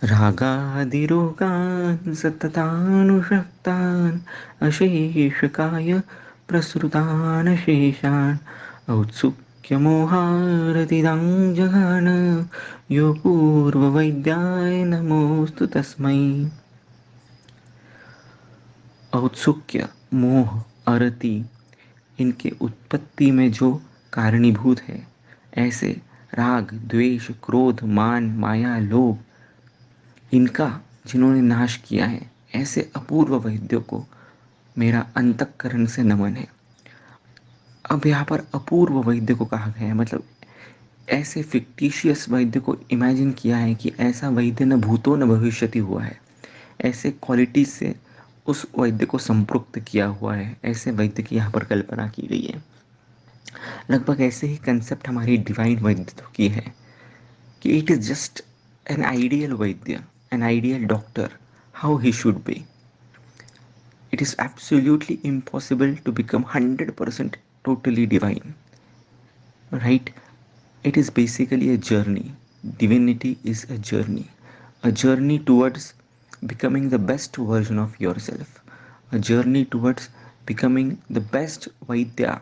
रागादिरोगान् सततानुषक्तान् अशेषकाय प्रसृतान् शेषान् औत्सुक्यमोहारतिदां जघान यो पूर्ववैद्याय नमोऽस्तु तस्मै। औत्सुक्य, मोह, अरति, इनके उत्पत्ति में जो कारणीभूत है, ऐसे राग, द्वेष, क्रोध, मान, माया, लोभ, इनका जिन्होंने नाश किया है, ऐसे अपूर्व वैद्यों को मेरा अंतःकरण से नमन है। अब यहाँ पर अपूर्व वैद्य को कहा गया है, मतलब ऐसे फिक्टिशियस वैद्य को इमेजिन किया है कि ऐसा वैद्य न भूतो न भविष्यति हुआ है, ऐसे क्वालिटीज से उस वैद्य को संपृक्त किया हुआ है, ऐसे वैद्य की यहाँ पर कल्पना की गई है। लगभग ऐसे ही कंसेप्ट हमारी डिवाइन वैद्य की है कि it is just an ideal वैद्य, an ideal doctor, how he should be. It is absolutely impossible to become 100% totally divine, right? It is basically a journey. Divinity is a journey towards becoming the best version of yourself, a journey towards becoming the best Vaidya,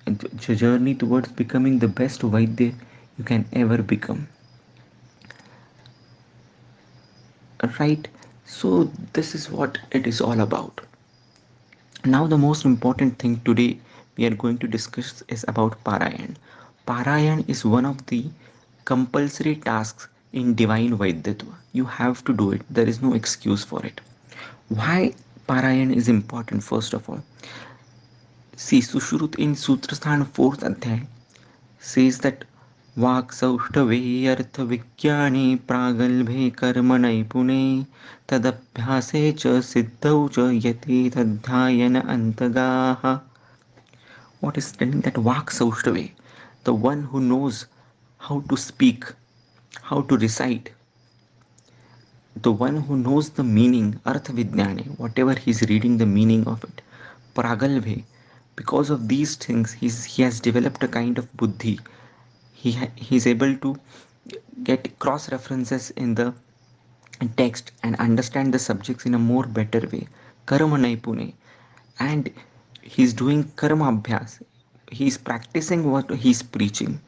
a journey towards becoming the best Vaidya you can ever become, right? So, this is what it is all about. Now, the most important thing today we are going to discuss is about Parayan. Parayan is one of the compulsory tasks in Divine Vaidyatva. You have to do it, there is no excuse for it. Why Parayan is important, first of all? See, Sushrut in Sutrasthan 4th Adhyay says that वाक् सौष्ठवे अर्थविज्ञाने प्रागल्भे कर्मणैपुणे तदभ्यासे च सिद्धौ च यति तद्ध्यायन अन्तगाः. What is telling that Vak Saushtave, the one who knows how to speak, how to recite, the one who knows the meaning, Artha Vijnane, whatever he's reading, the meaning of it, Pragalbhe, because of these things, he has developed a kind of buddhi. He's able to get cross references in the text and understand the subjects in a more better way. Karma Naipune, and he's doing karma abhyas. He's practicing what he's preaching.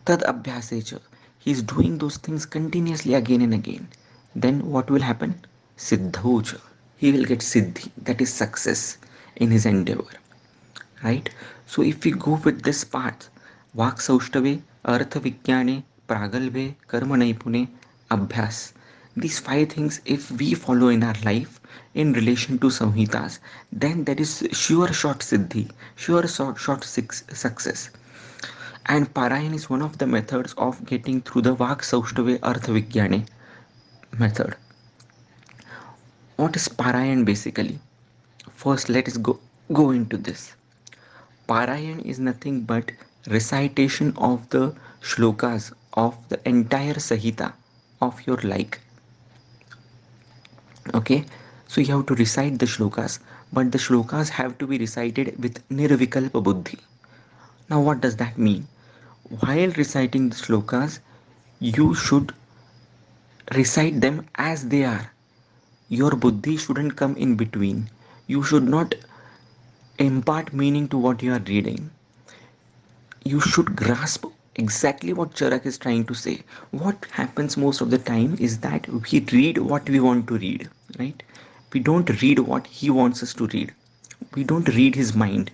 Tad abhyasecha. He's doing those things continuously again and again. Then what will happen? Siddhocha. He will get siddhi, that is success in his endeavor. Right? So if we go with this path, Vak Saushtave, Artha Vigyane, Pragalve, Karma Naipune, Abhyas. These five things, if we follow in our life in relation to Samhitas, then there is sure short siddhi, sure short success. And Parayan is one of the methods of getting through the Vak Saushtave Artha Vigyane method. What is Parayan basically? First, let us go into this. Parayan is nothing but recitation of the shlokas of the entire Sahita of your like. Okay, so you have to recite the shlokas, but the shlokas have to be recited with nirvikalpa buddhi. Now, what does that mean? While reciting the shlokas, you should recite them as they are. Your buddhi shouldn't come in between. You should not impart meaning to what you are reading. You should grasp exactly what Charak is trying to say. What happens most of the time is that we read what we want to read, right? We don't read what he wants us to read. We don't read his mind.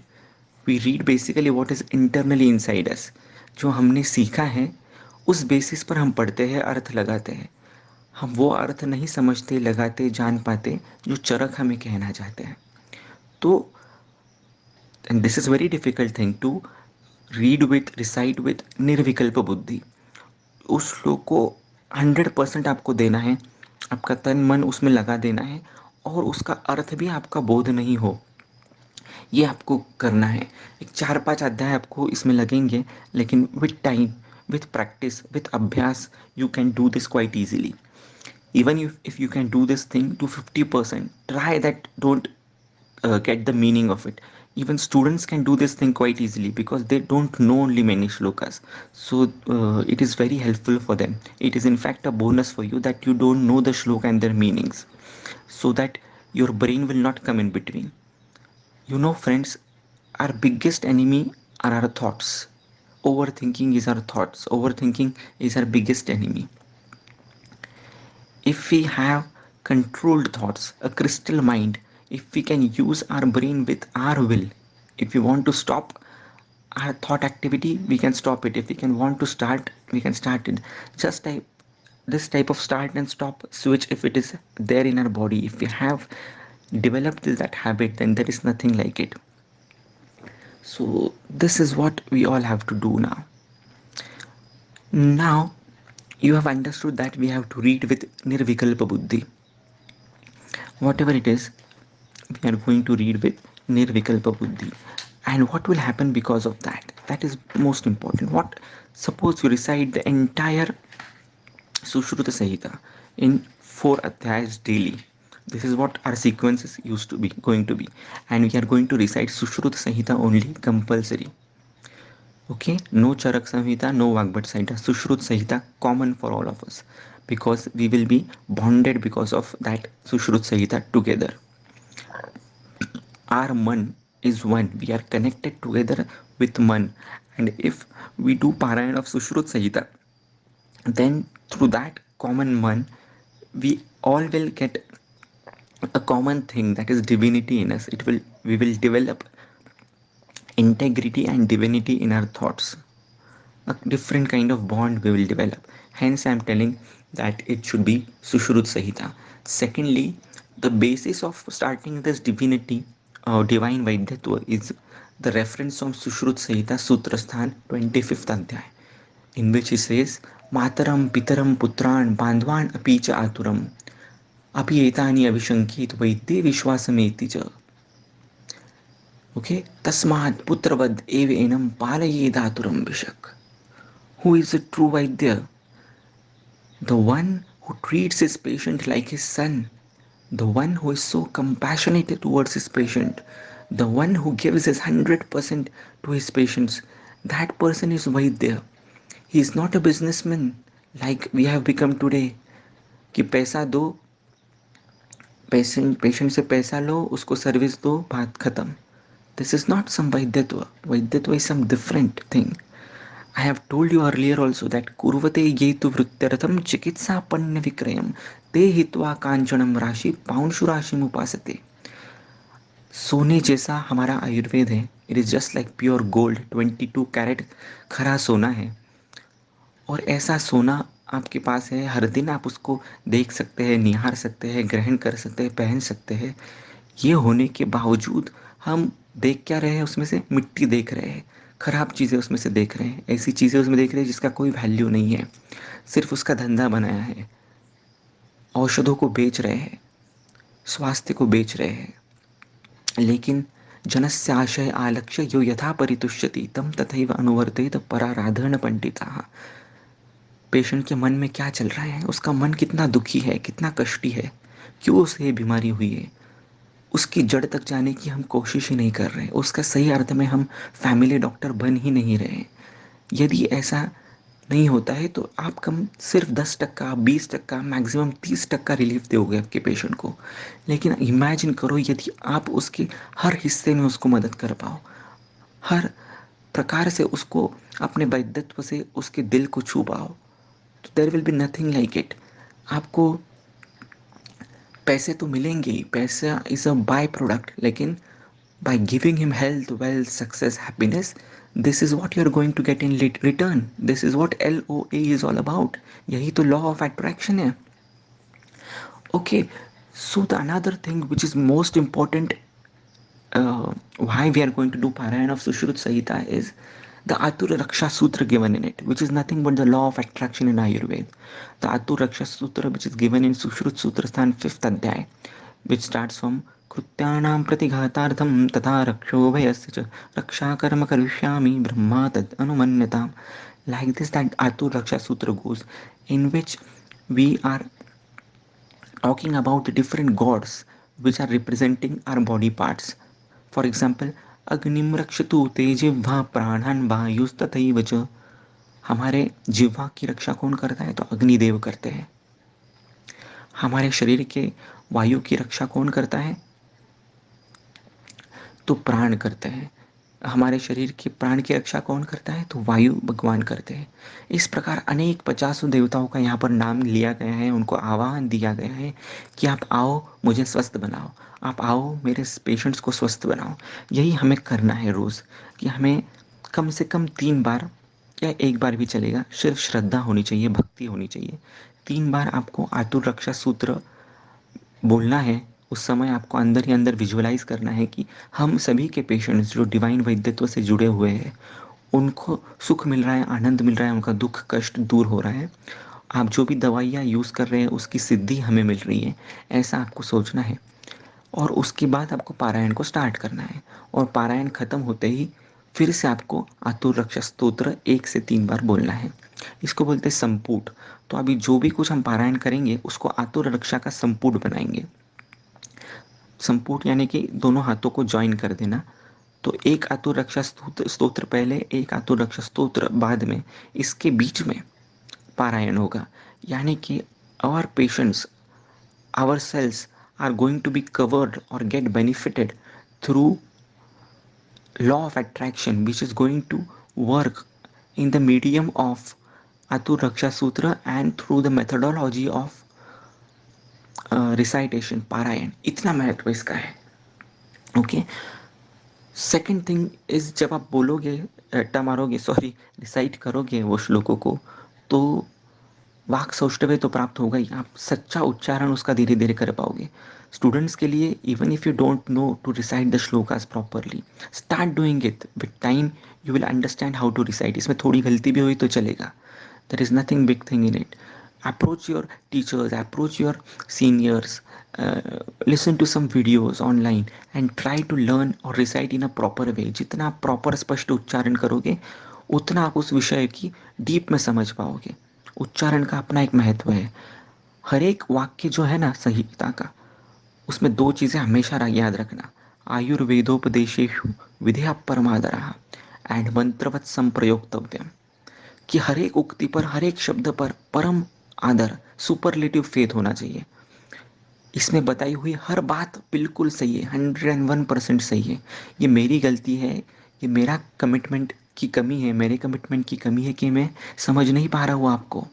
We read basically what is internally inside us. जो हमने सीखा है उस basis पर हम पढ़ते हैं, अर्थ लगाते हैं. हम वो अर्थ नहीं समझते, लगाते, जान पाते जो चरक हमें कहना चाहते हैं. तो and this is very difficult thing to read with, recite with निर्विकल्प बुद्धि. उस श्लोक को 100% आपको देना है, आपका तन मन उसमें लगा देना है और उसका अर्थ भी आपका बोध नहीं हो, ये आपको करना है. एक 4-5 अध्याय आपको इसमें लगेंगे, लेकिन with time, with practice, with अभ्यास, you can do this quite easily. Even if you can do this thing to 50%, try that. Don't get the meaning of it. Even students can do this thing quite easily because they don't know only many shlokas. So it is very helpful for them. It is in fact a bonus for you that you don't know the shloka and their meanings, so that your brain will not come in between. You know, friends, our biggest enemy are our thoughts. Overthinking is our thoughts. Overthinking is our biggest enemy. If we have controlled thoughts, a crystal mind, if we can use our brain with our will, if we want to stop our thought activity, we can stop it. If we can want to start, we can start it. Just type this type of start and stop switch. If it is there in our body, if we have developed that habit, then there is nothing like it. So this is what we all have to do now. Now you have understood that we have to read with nirvikalpa buddhi. Whatever it is, we are going to read with nirvikalpa buddhi. And what will happen because of that, that is most important. What, suppose you recite the entire Sushruta Sahita in 4 adhyayas daily. This is what our sequence is used to be going to be, and we are going to recite Sushruta Sahita only, compulsory. Okay, no Charak Samhita, no Vagbhat Sahita, Sushrut Sahita, common for all of us, because we will be bonded because of that Sushrut Sahita together. Our man is one. We are connected together with man. And if we do Parayan of Sushrut Sahita, then through that common man, we all will get a common thing, that is divinity in us. It will, we will develop integrity and divinity in our thoughts. A different kind of bond we will develop. Hence, I am telling that it should be Sushrut Sahita. Secondly, the basis of starting this divinity, divine Vaidyatva, is the reference from Sushrut Sahita Sutrasthan 25th Adhyay, in which he says, Mataram Pitaram Putran Bandhwan Apicha Aturam Api Etani Avishankit Vaidye Vishwasameti Cha. Okay, Tasmad Putravad Eve Enam Palaye Daturam Vishak. Who is a true Vaidya? The one who treats his patient like his son, the one who is so compassionate towards his patient, the one who gives his 100% to his patients, that person is Vaidya. He is not a businessman like we have become today. कि पैसा दो, patient से पैसा लो, उसको service दो, बात खत्म. This is not some Vaidyatva. Vaidyatva is some different thing. I have told you earlier also that kurvate ye tu vrittyartham chikitsa panna vikrayam te hitva कांचनम राशि पाउंशु राशि उपासते. सोने जैसा हमारा आयुर्वेद है. It is just like pure gold, 22 carat खरा सोना है. और ऐसा सोना आपके पास है, हर दिन आप उसको देख सकते हैं, निहार सकते हैं, ग्रहण कर सकते हैं, पहन सकते हैं. ये होने के बावजूद हम देख क्या रहे हैं, उसमें से मिट्टी देख रहे हैं, खराब चीज़ें उसमें से देख रहे हैं, ऐसी चीज़ें उसमें देख रहे हैं जिसका कोई वैल्यू नहीं है, सिर्फ उसका धंधा बनाया है. औषधों को बेच रहे हैं, स्वास्थ्य को बेच रहे हैं. लेकिन जनस्य आशय आलक्ष्य यो यथा परितुष्यति तम तथैव अनुवर्तयेत पराराधन पंडिताः. पेशेंट के मन में क्या चल रहा है, उसका मन कितना दुखी है, कितना कष्टी है, क्यों उसे ये बीमारी हुई है, उसकी जड़ तक जाने की हम कोशिश ही नहीं कर रहे. उसका सही अर्थ में हम फैमिली डॉक्टर बन ही नहीं रहे. यदि ऐसा नहीं होता है तो आप कम सिर्फ 10%, 20%, मैक्सिमम 30% रिलीफ दोगे आपके पेशेंट को. लेकिन इमेजिन करो यदि आप उसके हर हिस्से में उसको मदद कर पाओ, हर प्रकार से उसको अपने वैद्यत्व से उसके दिल को छू पाओ, तो there will be nothing like it. आपको पैसे तो मिलेंगे ही, पैसा इज अ बाय प्रोडक्ट, लेकिन by giving him health, wealth, success, happiness, this is what you are going to get in return. This is what LOA is all about. यही तो law of attraction है. Okay, so the another thing which is most important, why we are going to do Parayan of Sushrut Sahita is the Atura Raksha Sutra given in it, which is nothing but the law of attraction in Ayurveda. The Atura Raksha Sutra, which is given in Sushrut Sutrasthan 5th Adhyay, which starts from कृत्यानां प्रतिघातार्थं तथा रक्षोभयस्य च रक्षाकर्म करिष्यामि ब्रह्मा तद् अनुमन्यताम्. Like this, that Atur Raksha Sutra goes, in which we are talking about the different gods which are representing our body parts. For example, अग्निम रक्षतु तेजिह्वा प्राणान् वायुस्तथैव च। हमारे जिह्वा की रक्षा कौन करता है? तो अग्निदेव करते हैं। हमारे शरीर के वायु की रक्षा कौन करता है? तो प्राण करते हैं। हमारे शरीर के प्राण की रक्षा कौन करता है? तो वायु भगवान करते हैं। इस प्रकार अनेक 50 देवताओं का यहाँ पर नाम लिया गया है, उनको आह्वान दिया गया है कि आप आओ मुझे स्वस्थ बनाओ, आप आओ मेरे पेशेंट्स को स्वस्थ बनाओ। यही हमें करना है रोज़, कि हमें कम से कम 3 बार या एक बार भी चलेगा, सिर्फ श्रद्धा होनी चाहिए, भक्ति होनी चाहिए। 3 बार आपको आतुर रक्षा सूत्र बोलना है। उस समय आपको अंदर ही अंदर विजुअलाइज करना है कि हम सभी के पेशेंट्स जो डिवाइन वैद्यत्व से जुड़े हुए हैं, उनको सुख मिल रहा है, आनंद मिल रहा है, उनका दुख कष्ट दूर हो रहा है। आप जो भी दवाइयाँ यूज़ कर रहे हैं उसकी सिद्धि हमें मिल रही है, ऐसा आपको सोचना है। और उसके बाद आपको पारायण को स्टार्ट करना है। और पारायण खत्म होते ही फिर से आपको आतुर रक्षा स्तोत्र 1 से 3 बार बोलना है। इसको बोलते हैं संपुट। तो अभी जो भी कुछ हम पारायण करेंगे उसको आतुर रक्षा का संपुट बनाएंगे। संपुट यानी कि दोनों हाथों को ज्वाइन कर देना। तो एक आतुर रक्षा स्तोत्र पहले, एक आतुर रक्षा स्तोत्र बाद में, इसके बीच में पारायण होगा। यानी कि our patients, our cells are going to be covered और get benefited through law of attraction which is going to work in the medium of Atur Raksha Sutra and through the methodology of recitation, पारायण। इतना महत्व इसका है। Okay. Second thing is, जब आप बोलोगे, रट्टा मारोगे, सॉरी, रिसाइट करोगे वो श्लोकों को, तो वाक सौष्ठव तो प्राप्त होगा ही, आप सच्चा उच्चारण उसका धीरे धीरे कर पाओगे। स्टूडेंट्स के लिए, even if you don't know to recite the shlokas properly, start doing it with time, you will understand how to recite. इसमें थोड़ी गलती भी हुई तो चलेगा, there is nothing big thing in it. Approach your teachers, approach your seniors, listen to some videos online and try to learn और recite in a proper way. जितना आप प्रॉपर स्पष्ट उच्चारण करोगे उतना आप उस विषय की डीप में समझ पाओगे। उच्चारण का अपना एक महत्व है। हर एक वाक्य जो है ना संहिता का, उसमें 2 चीज़ें हमेशा याद रखना। आयुर्वेदोपदेशेषु विधेय परमादरः एंड मंत्रवत संप्रयोक्तव्यम। कि हर एक उक्ति पर, हर एक शब्द पर परम आदर, सुपरलेटिव फेथ होना चाहिए। इसमें बताई हुई हर बात बिल्कुल सही है, 101% सही है। ये मेरी गलती है, ये मेरा कमिटमेंट की कमी है, मेरे कमिटमेंट की कमी है कि मैं समझ नहीं पा रहा हूँ आपको।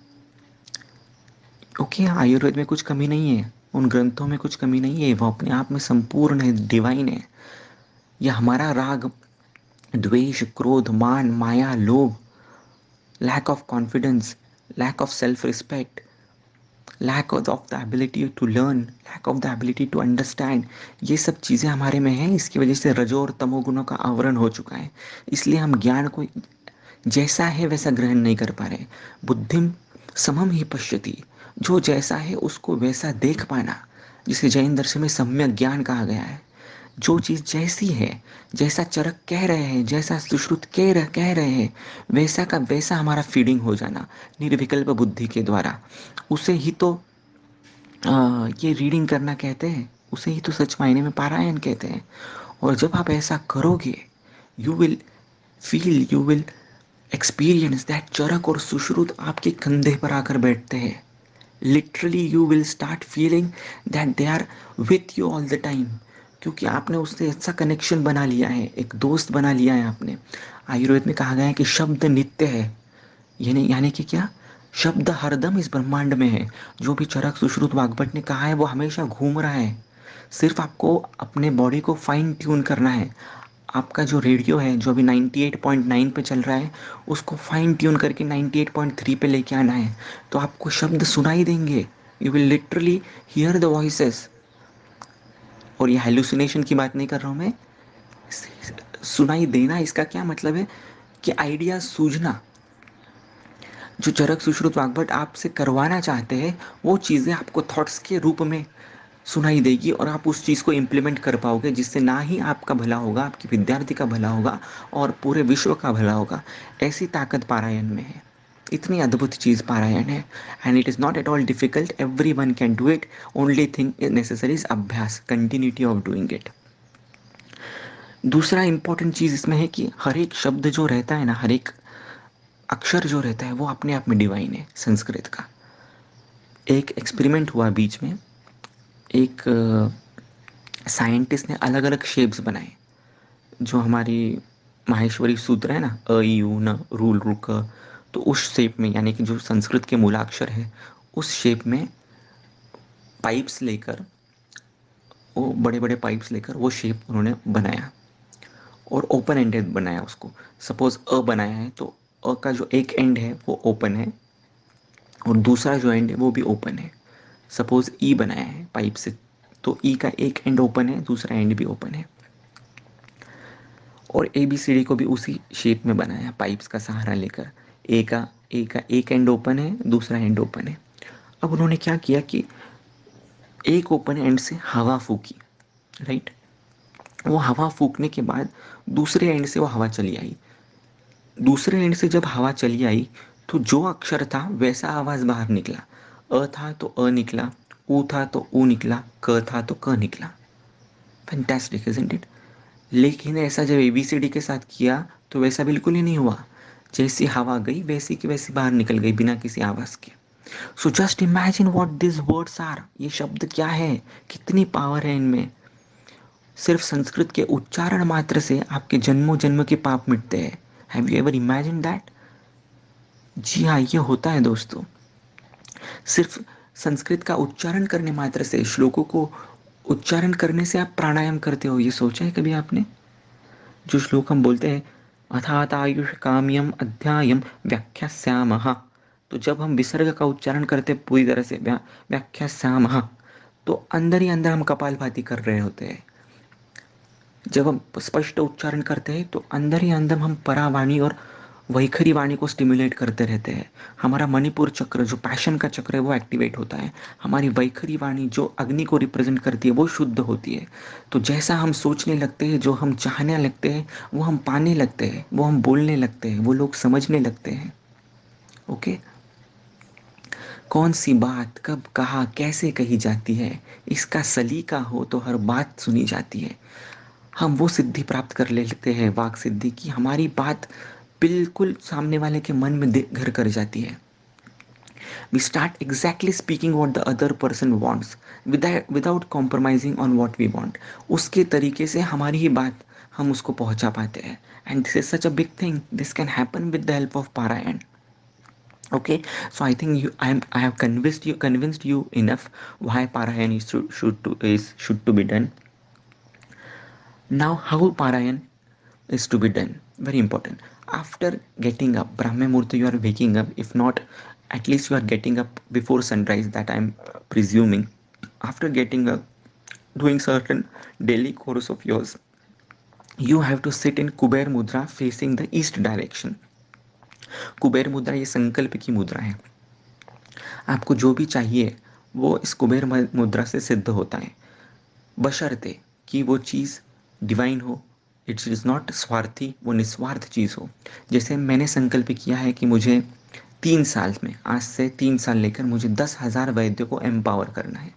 ओके, आयुर्वेद में कुछ कमी नहीं है, उन ग्रंथों में कुछ कमी नहीं है, वो अपने आप में संपूर्ण है, डिवाइन है। यह हमारा राग, द्वेष, क्रोध, मान, माया, लोभ, lack of confidence, lack of self respect, lack of the ability to learn, lack of the ability to understand, ये सब चीज़ें हमारे में हैं। इसकी वजह से रजो और तमोगुणों का आवरण हो चुका है। इसलिए हम ज्ञान को जैसा है वैसा ग्रहण नहीं कर पा रहे। बुद्धिम समम ही पश्यति, जो जैसा है उसको वैसा देख पाना, जिसे जैन दर्शन में सम्यक ज्ञान कहा गया है। जो चीज़ जैसी है, जैसा चरक कह रहे हैं, जैसा सुश्रुत कह रहे हैं, वैसा का वैसा हमारा फीडिंग हो जाना निर्विकल्प बुद्धि के द्वारा, उसे ही तो ये रीडिंग करना कहते हैं, उसे ही तो सच मायने में पारायण कहते हैं। और जब आप ऐसा करोगे, you will feel, you will experience that Charak और सुश्रुत आपके कंधे पर आकर बैठते हैं। Literally you will start feeling that they are with you all the time, क्योंकि आपने उससे ऐसा कनेक्शन बना लिया है, एक दोस्त बना लिया है आपने। आयुर्वेद में कहा गया है कि शब्द नित्य है, यानी कि क्या? शब्द हरदम इस ब्रह्मांड में है। जो भी चरक सुश्रुत वाग्भट ने कहा है वो हमेशा घूम रहा है। सिर्फ आपको अपने बॉडी को फाइन ट्यून करना है। आपका जो रेडियो है, जो अभी 98.9 पे चल रहा है, उसको फाइन ट्यून करके 98.3 पे लेके आना है, तो आपको शब्द सुनाई देंगे। You will literally here the voices. और ये हेलुसिनेशन की बात नहीं कर रहा हूँ मैं। सुनाई देना, इसका क्या मतलब है? कि आइडिया सूझना। जो चरक सुश्रुत वाग्भट आपसे करवाना चाहते हैं, वो चीज़ें आपको थॉट्स के रूप में सुनाई देगी और आप उस चीज़ को इम्प्लीमेंट कर पाओगे, जिससे ना ही आपका भला होगा, आपकी विद्यार्थी का भला होगा और पूरे विश्व का भला होगा। ऐसी ताकत पारायण में है। इतनी अद्भुत चीज़ पारायण है। And it is not at all difficult, every one can do it. Only thing necessary is अभ्यास, कंटिन्यूटी ऑफ डूइंग इट। दूसरा इंपॉर्टेंट चीज़ इसमें है कि हर एक शब्द जो रहता है ना, हर एक अक्षर जो रहता है वो अपने आप में डिवाइन है संस्कृत का। एक एक्सपेरिमेंट हुआ बीच में, एक साइंटिस्ट ने अलग अलग शेप्स बनाए, जो हमारी माहेश्वरी सूत्र है ना, अ ई यू न रूल रू क, तो उस शेप में, यानी कि जो संस्कृत के मूलाक्षर है उस शेप में पाइप्स लेकर, वो बड़े बड़े पाइप्स लेकर वो शेप उन्होंने बनाया और ओपन एंडेड बनाया उसको। सपोज अ बनाया है तो अ का जो एक एंड है वो ओपन है और दूसरा जो एंड है वो भी ओपन है। सपोज ई बनाया है पाइप से, तो ई का एक एंड ओपन है, दूसरा एंड भी ओपन है। और ए बी सी डी को भी उसी शेप में बनाया पाइप्स का सहारा लेकर। ए का एक एंड ओपन है, दूसरा एंड ओपन है। अब उन्होंने क्या किया कि एक ओपन एंड से हवा फूकी, राइट। वो हवा फूकने के बाद दूसरे एंड से वो हवा चली आई। दूसरे एंड से जब हवा चली आई तो जो अक्षर था वैसा आवाज़ बाहर निकला। अ था तो अ निकला, ऊ था तो ऊ निकला, क था तो क निकला। Fantastic isn't it. लेकिन ऐसा जब एबीसीडी के साथ किया तो वैसा बिल्कुल ही नहीं हुआ। जैसी हवा गई वैसी की वैसी बाहर निकल गई बिना किसी आवाज़ के। So just imagine what this words are. ये शब्द क्या है, कितनी पावर है इनमें। सिर्फ संस्कृत के उच्चारण मात्र से आपके जन्मों जन्म के पाप मिटते हैं। Have you ever imagine that? जी हाँ, ये होता है दोस्तों। सिर्फ संस्कृत का उच्चारण करने मात्र से, श्लोकों को उच्चारण करने से आप प्राणायाम करते हो, ये सोचा है कभी आपने? जो श्लोक हम बोलते हैं, अथात आयुष काम्यम अध्यायम व्याख्यास्यामः, तो जब हम विसर्ग का उच्चारण करते हैं पूरी तरह से व्याख्यास्यामः, तो अंदर ही अंदर हम कपालभाति कर रहे होते हैं। जब हम स्पष्ट उच्चारण करते हैं तो अंदर ही अंदर हम परावाणी और वैखरी वाणी को स्टिमुलेट करते रहते हैं। हमारा मणिपुर चक्र, जो पैशन का चक्र है, वो एक्टिवेट होता है। हमारी वैखरी वाणी जो अग्नि को रिप्रेजेंट करती है वो शुद्ध होती है। तो जैसा हम सोचने लगते हैं, जो हम चाहने लगते हैं वो हम पाने लगते हैं, वो हम बोलने लगते हैं, वो लोग समझने लगते हैं। ओके। कौन सी बात कब कहा कैसे कही जाती है, इसका सलीका हो तो हर बात सुनी जाती है। हम वो सिद्धि प्राप्त कर लेते हैं, वाक सिद्धि की, हमारी बात बिल्कुल सामने वाले के मन में घर कर जाती है। We start exactly speaking what the other person wants, without compromising on what we want. उसके तरीके से हमारी ही बात हम उसको पहुंचा पाते हैं। And this is such a big thing, this can happen with the help of पारायण। Okay, so I think I have convinced you enough why parayan is should to be done. Now, how parayan is to be done? Very important. After getting up, Brahma Murti, you are waking up. If not, at least you are getting up before sunrise. That I'm presuming. After getting up, doing certain daily course of yours, you have to sit in Kuber Mudra facing the east direction. Kuber मुद्रा ये संकल्प की मुद्रा है। आपको जो भी चाहिए वो इस कुबेर मुद्रा से सिद्ध होता है, बशर्ते कि वो चीज़ डिवाइन हो। इट्स इज़ नॉट स्वार्थी, वो निस्वार्थ चीज़ हो। जैसे मैंने संकल्प किया है कि मुझे 3 साल में, आज से 3 साल लेकर मुझे 10,000 वैद्यों को एम्पावर करना है।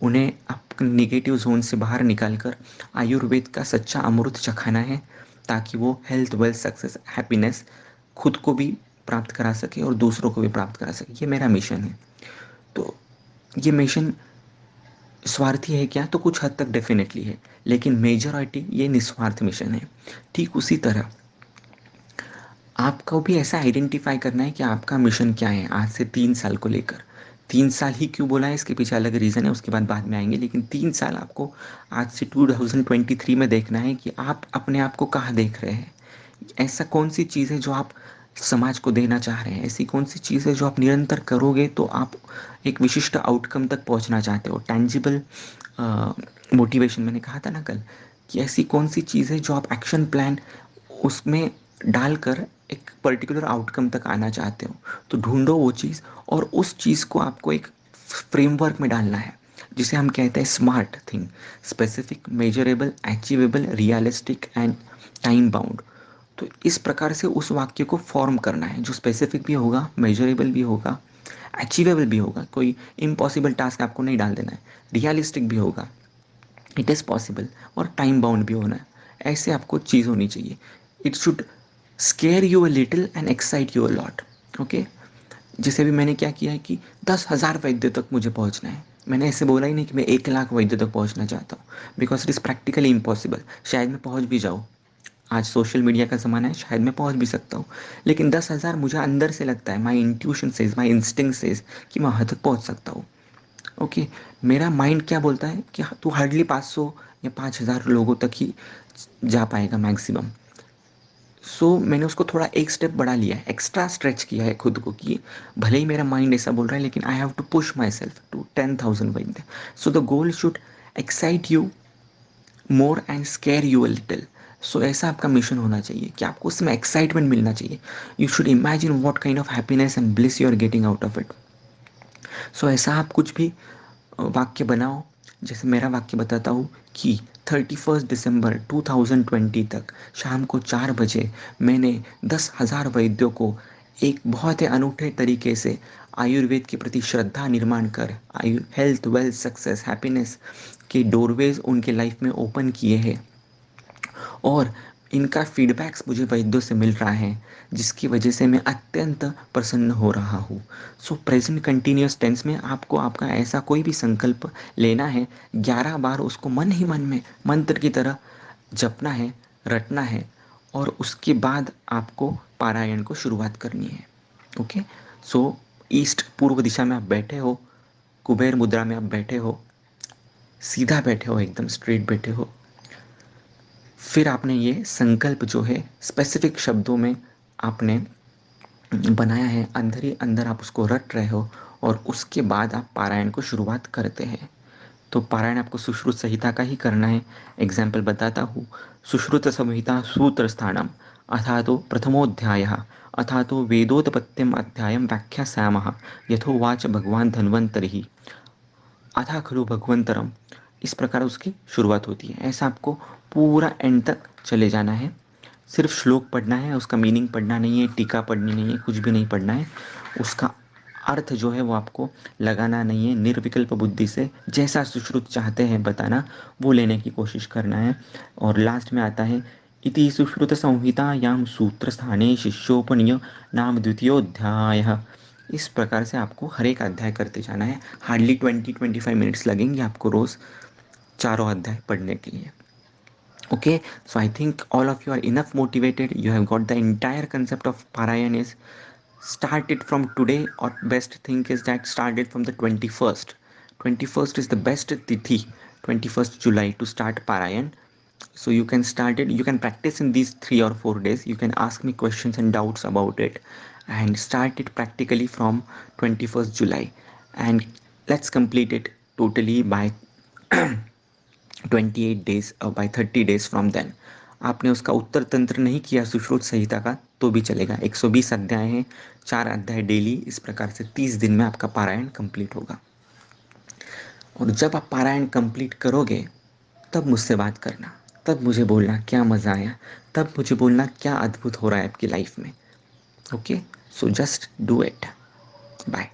उन्हें अपने निगेटिव जोन से बाहर निकाल कर आयुर्वेद का सच्चा अमृत चखाना है, ताकि वो हेल्थ, वेल्थ, सक्सेस, हैप्पीनेस खुद को भी प्राप्त करा सके और दूसरों को भी प्राप्त करा सके। ये मेरा मिशन है। तो ये मिशन स्वार्थी है क्या? तो कुछ हद तक डेफिनेटली है, लेकिन मेजॉरिटी ये निस्वार्थ मिशन है। ठीक उसी तरह आपको भी ऐसा आइडेंटिफाई करना है कि आपका मिशन क्या है आज से 3 साल को लेकर। 3 साल ही क्यों बोला है, इसके पीछे अलग रीज़न है, उसके बाद में आएंगे। लेकिन 3 साल आपको आज से 2023 में देखना है कि आप अपने आप को कहाँ देख रहे हैं। ऐसा कौन सी चीज़ है जो आप समाज को देना चाह रहे हैं, ऐसी कौन सी चीज़ है जो आप निरंतर करोगे तो आप एक विशिष्ट आउटकम तक पहुंचना चाहते हो, टेंजिबल मोटिवेशन। मैंने कहा था ना कल कि ऐसी कौन सी चीज़ है जो आप एक्शन प्लान उसमें डालकर एक पर्टिकुलर आउटकम तक आना चाहते हो। तो ढूंढो वो चीज़, और उस चीज़ को आपको एक फ्रेमवर्क में डालना है, जिसे हम कहते हैं smart thing, specific, measurable, achievable, realistic and time bound. तो इस प्रकार से उस वाक्य को फॉर्म करना है, जो स्पेसिफिक भी होगा, मेजरेबल भी होगा, अचीवेबल भी होगा। कोई इम्पॉसिबल टास्क आपको नहीं डाल देना है। रियलिस्टिक भी होगा, इट इज़ पॉसिबल, और टाइम बाउंड भी होना है। ऐसे आपको चीज़ होनी चाहिए। It should square you a little and excite you a lot. Okay, जैसे भी मैंने क्या किया है कि 10,000 वैद्य तक मुझे पहुंचना है। मैंने ऐसे बोला ही नहीं कि मैं 1 लाख वैद्य तक पहुंचना चाहता हूँ, because it is practically impossible. शायद मैं पहुंच भी जाऊँ, आज सोशल मीडिया का ज़माना है, शायद मैं पहुंच भी सकता हूँ, लेकिन 10,000 मुझे अंदर से लगता है, माई इंट्यूशन सेज, माई इंस्टिंक्ट सेज कि मैं वहाँ तक पहुँच सकता हूँ। ओके, मेरा माइंड क्या बोलता है कि तू हार्डली 500 या 5,000 लोगों तक ही जा पाएगा मैक्सिमम। सो मैंने उसको थोड़ा एक स्टेप बढ़ा लिया है, एक्स्ट्रा स्ट्रेच किया है खुद को कि भले ही मेरा माइंड ऐसा बोल रहा है, लेकिन I have to push myself to 10,000 by the. So the goal should excite you more and scare you a little. So ऐसा आपका मिशन होना चाहिए कि आपको उसमें एक्साइटमेंट मिलना चाहिए। You should imagine what kind of happiness and bliss you are getting out of it. So ऐसा आप कुछ भी वाक्य बनाओ। जैसे मेरा वाक्य बताता हूँ कि 31 दिसंबर 2020 तक शाम को 4 बजे मैंने 10,000 वैद्यों को एक बहुत ही अनूठे तरीके से आयुर्वेद के प्रति श्रद्धा निर्माण कर आयु हेल्थ वेल्थ सक्सेस हैप्पीनेस के डोरवेज उनके लाइफ में ओपन किए हैं। और इनका फीडबैक्स मुझे वैद्यों से मिल रहा है, जिसकी वजह से मैं अत्यंत प्रसन्न हो रहा हूँ। सो प्रेजेंट कंटिन्यूस टेंस में आपको आपका ऐसा कोई भी संकल्प लेना है, 11 बार उसको मन ही मन में मंत्र की तरह जपना है, रटना है, और उसके बाद आपको पारायण को शुरुआत करनी है। ओके, सो ईस्ट पूर्व दिशा में आप बैठे हो, कुबेर मुद्रा में आप बैठे हो, सीधा बैठे हो, एकदम स्ट्रेट बैठे हो। फिर आपने ये संकल्प जो है स्पेसिफिक शब्दों में आपने बनाया है, अंदर ही अंदर आप उसको रट रहे हो, और उसके बाद आप पारायण को शुरुआत करते हैं। तो पारायण आपको सुश्रुत संहिता का ही करना है। एग्जाम्पल बताता हूँ। सुश्रुत संहिता सूत्र स्थानम अथा तो प्रथमोध्याय अथा तो वेदोत्पत्तिम अध्यायम व्याख्यास्यामः यथोवाच भगवान धन्वंतरि अथा खलु भगवंतरम। इस प्रकार उसकी शुरुआत होती है। ऐसा आपको पूरा एंड तक चले जाना है। सिर्फ श्लोक पढ़ना है, उसका मीनिंग पढ़ना नहीं है, टीका पढ़नी नहीं है, कुछ भी नहीं पढ़ना है। उसका अर्थ जो है वो आपको लगाना नहीं है, निर्विकल्प बुद्धि से जैसा सुश्रुत चाहते हैं बताना वो लेने की कोशिश करना है। और लास्ट में आता है इति सुश्रुत संहितायां सूत्र स्थाने शिष्योपनीय नाम द्वितीयोध्याय। इस प्रकार से आपको हर एक अध्याय करते जाना है। हार्डली 20-25 मिनट्स लगेंगे आपको रोज़ चारों अध्याय पढ़ने के लिए। Okay, so I think all of you are enough motivated. You have got the entire concept of Parayan is start it from today, or best thing is that start it from the 21st. 21st is the best tithi, 21st July to start Parayan. So you can start it, you can practice in these 3 or 4 days. You can ask me questions and doubts about it, and start it practically from 21st July. And let's complete it totally by 28 days, by 30 days from then. आपने उसका उत्तर तंत्र नहीं किया सुश्रुत संहिता का तो भी चलेगा। 120 अध्याय हैं, 4 अध्याय डेली, इस प्रकार से 30 दिन में आपका पारायण कंप्लीट होगा। और जब आप पारायण कंप्लीट करोगे तब मुझसे बात करना, तब मुझे बोलना क्या मज़ा आया, तब मुझे बोलना क्या अद्भुत हो रहा है आपकी लाइफ में। Okay, so just do it. Bye.